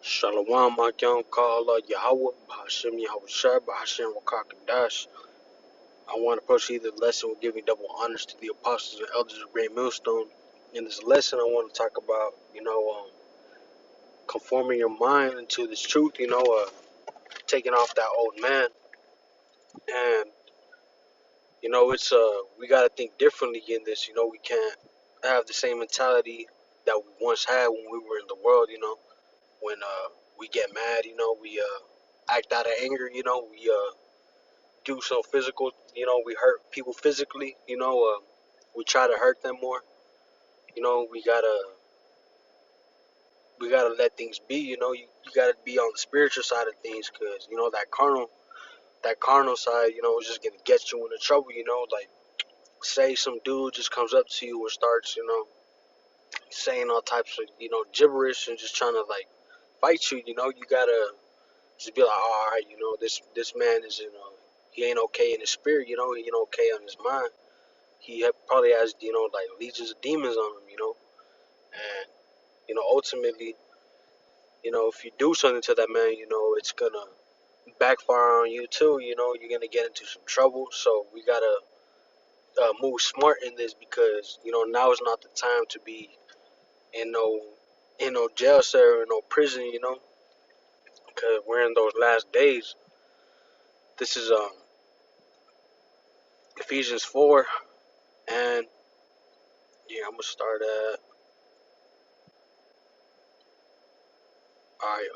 Shalom, Makyam, Kala, Yahweh, Bahashim, Yahweh Shai, Bahashim, Wakakadash. I want to proceed the lesson with giving double honors to the apostles and elders of Great Millstone. In this lesson, I want to talk about, conforming your mind into this truth, taking off that old man. And, we got to think differently in this. We can't have the same mentality that we once had when we were in the world, when we get mad, we act out of anger, we do some physical, we hurt people physically, we try to hurt them more, we gotta let things be, you gotta be on the spiritual side of things, because that carnal side, is just gonna get you into trouble, like say some dude just comes up to you and starts, saying all types of, gibberish and just trying to like fight you, you gotta just be like, all right, this man is, he ain't okay in his spirit, he ain't okay on his mind. He probably has, like legions of demons on him, and, ultimately, if you do something to that man, it's gonna backfire on you too, you're gonna get into some trouble. So we gotta move smart in this, because, now is not the time to be in no jail cell or no prison, because we're in those last days. This is Ephesians 4, and yeah, I'm gonna start at, all right,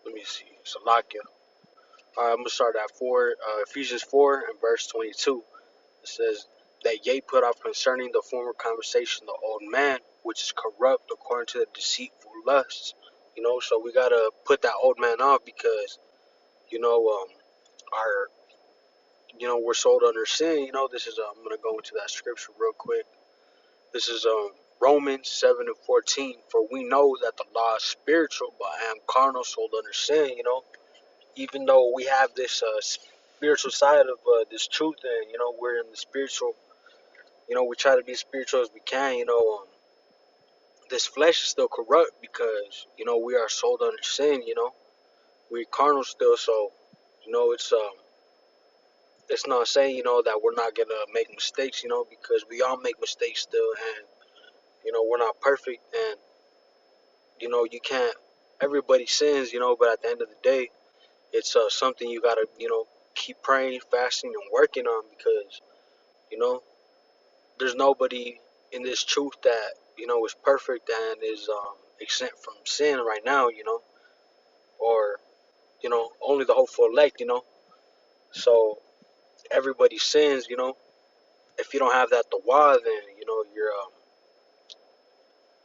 let me see, Salakia. All right, I'm gonna start at Ephesians 4 and verse 22. It says that ye put off concerning the former conversation the old man, which is corrupt according to the deceitful lusts. So we gotta put that old man off, because our we're sold under sin. This is I'm gonna go into that scripture real quick. This is Romans 7:14. For we know that the law is spiritual, but I am carnal, sold under sin. Even though we have this spiritual side of this truth, and we're in the spiritual, we try to be spiritual as we can, this flesh is still corrupt, because we are sold under sin, we're carnal still. So it's not saying that we're not gonna make mistakes, because we all make mistakes still, and we're not perfect, and you can't, everybody sins, but at the end of the day, it's something you gotta keep praying, fasting, and working on, because you know there's nobody in this truth that is perfect and is exempt from sin right now, or only the hopeful elect, so everybody sins, if you don't have that the why, then you're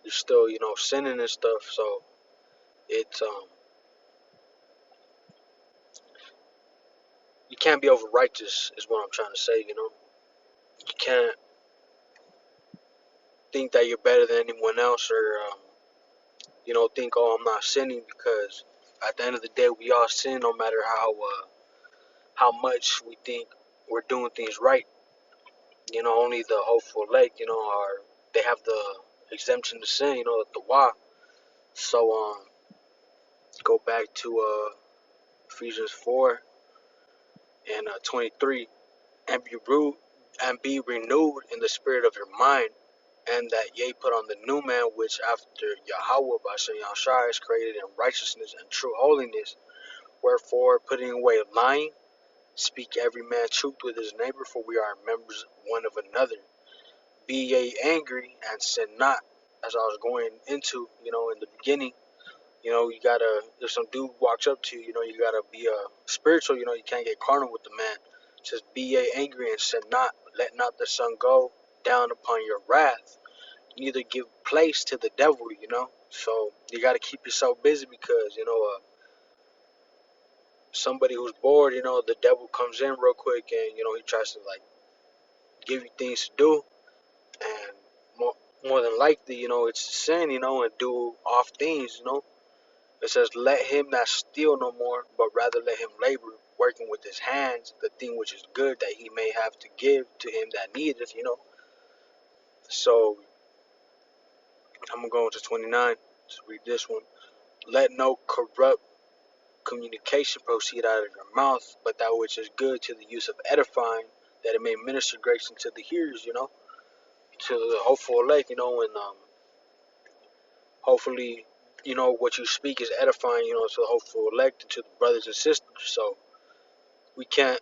still sinning and stuff. So it's you can't be over righteous is what I'm trying to say. You can't think that you're better than anyone else, or think, oh, I'm not sinning, because at the end of the day, we all sin, no matter how much we think we're doing things right. Only the hopeful elect, are, they have the exemption to sin, the why. So go back to Ephesians 4 and 23, and be renewed in the spirit of your mind, and that ye put on the new man, which after Yahweh by Shem Yahshua is created in righteousness and true holiness. Wherefore, putting away lying, speak every man truth with his neighbor, for we are members one of another. Be ye angry and sin not. As I was going into, in the beginning, you gotta, if some dude walks up to you, you gotta be spiritual, you can't get carnal with the man. It says, be ye angry and sin not. Let not the sun go down upon your wrath. Neither give place to the devil, So you gotta keep yourself busy, because, somebody who's bored, the devil comes in real quick, and, he tries to, like, give you things to do. And more than likely, it's sin, and do off things, It says, let him not steal no more, but rather let him labor, working with his hands the thing which is good that he may have to give to him that needeth, So I'm gonna go into 29. Just read this one. Let no corrupt communication proceed out of your mouth, but that which is good to the use of edifying, that it may minister grace unto the hearers, to the hopeful elect, and hopefully, what you speak is edifying, to the hopeful elect and to the brothers and sisters. So we can't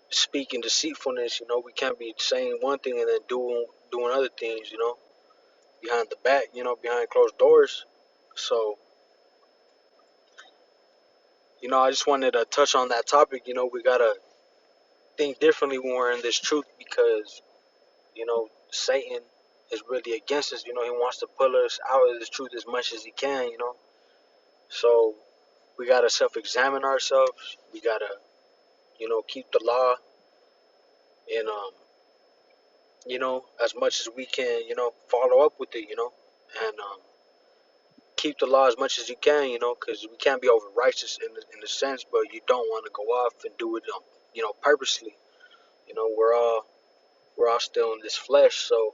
speak in deceitfulness, we can't be saying one thing and then doing other things, behind the back, behind closed doors. So, I just wanted to touch on that topic. We gotta think differently when we're in this truth because, Satan is really against us. He wants to pull us out of this truth as much as he can. So we gotta self-examine ourselves. We gotta, keep the law and as much as we can, follow up with it, and keep the law as much as you can, because we can't be over righteous in a sense, but you don't want to go off and do it, purposely. We're all still in this flesh, so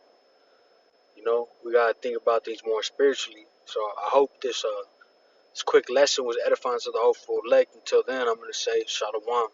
we gotta think about things more spiritually. So I hope this quick lesson was edifying to the hopeful elect. Until then, I'm gonna say shalom.